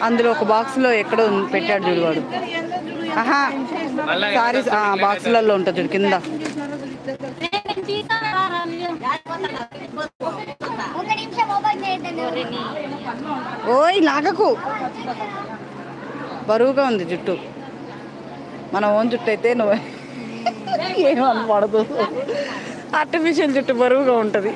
అందులో ఒక బాక్స్లో ఎక్కడో పెట్టాడు చూడు వాడు. ఆహా సారీస్ బాక్సులలో ఉంటుంది చూడు కింద. ఓయ్ లాగకు, బరువుగా ఉంది జుట్టు. మన ఓన్ జుట్టు అయితే నువ్వు ఏమనపడదు, ఆర్టిఫిషియల్ జుట్టు బరువుగా ఉంటుంది.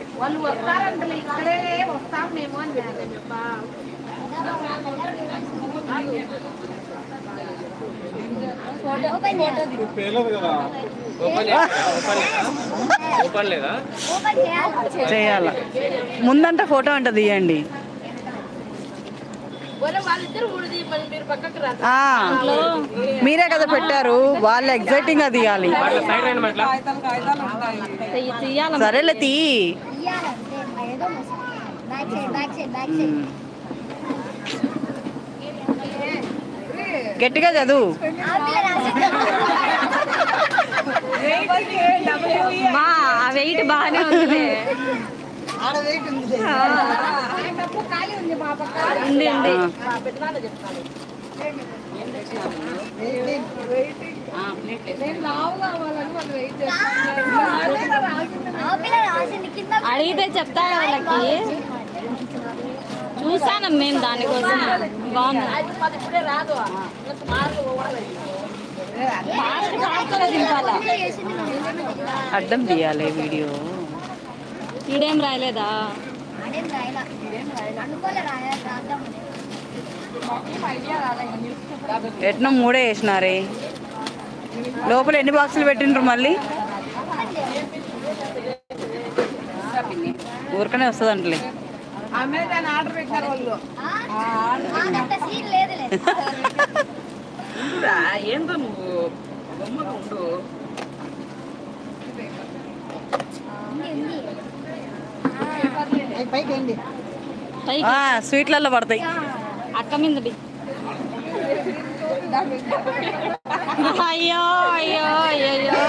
చేయాల ముందంట ఫోటో అంట తీయండి. మీరే కదా పెట్టారు, వాళ్ళు ఎగ్జైటింగ్ గా తీయాలి. సరేలే తీ. గట్టిగా చదువు. వెయిట్ బాగానే ఉంది. అడిగితే చెప్తారా వాళ్ళకి? చూసాను మేము దానికోసం. బాగుంది. అడ్డం తీయాలి వీడియో. ఈడేం రాయలేదా? ఎట్నో 3 వేసినారే. లోపల ఎన్ని బాక్సులు పెట్టిండ్రు మళ్ళీ? ఊరికనే వస్తుందంటలే. ఏందో నువ్వు బొమ్మగా ఉండు. స్వీట్లలో పడతాయి. అక్క మీద అయ్యో అయ్యో అయ్యో.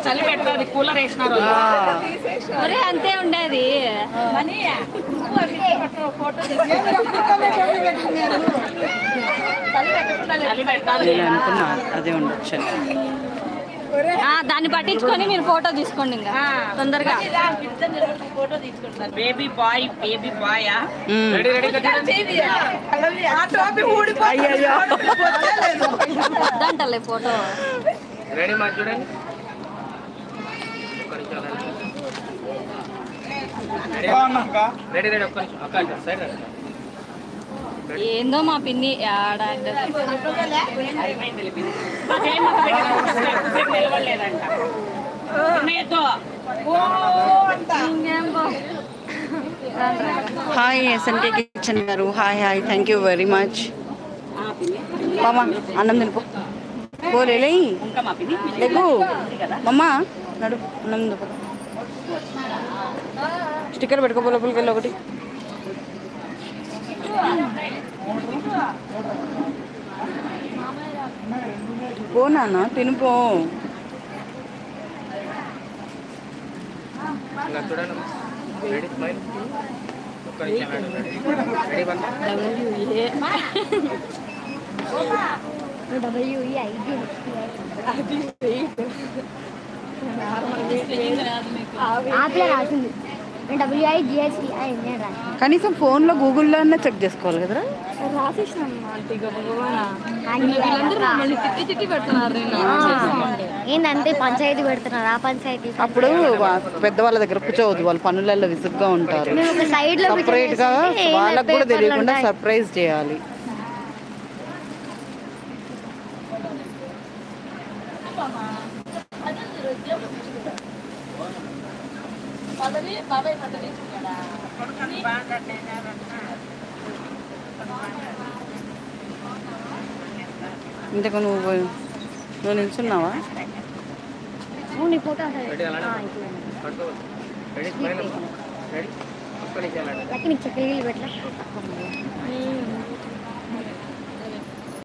చలి పెట్టాలి, కూలర్ వేసినారు. అంతే ఉండేది. అనుకున్నా అదే ఉండొచ్చు. దాన్ని పట్టించుకొని మీరు ఫోటో తీసుకోండి ఇంకా తొందరగా. బేబీ బాయ్ బేబీ బాయ్ వద్దంటలే ఫోటో. రెడీ మా చూడండి. రెడీ రెడీ ఒక్క నిమిషం సైడ్. ఏందో మా పిన్ని ఆడ హాయ్ SNK కిచెన్ గారు. Hi hi, thank you very much. మామా అన్నం తినిపో. పోలేలే లేకు మమ్మ నడు. అన్నం తినిపో. స్టిక్కర్ పెట్టుకోపో లోపలికి వెళ్ళి ఒకటి. పో నాన్న తినిపో. కనీసం ఫోన్లో గూగుల్లో అన్నా చెక్ చేసుకోవాలి కదరా. ఏంటంటే పంచాయతీ పెడుతున్నారు. ఆ పంచాయతీ అప్పుడు పెద్దవాళ్ళ దగ్గర కూర్చోవద్దు, వాళ్ళు పనులలో విసుగ్గా ఉంటారు. సపరేట్ గా వాళ్ళకు కూడా తెలియకుండా సర్ప్రైజ్ చేయాలి. ఇంతకు నువ్వు నిల్చున్నావా? ఫోటో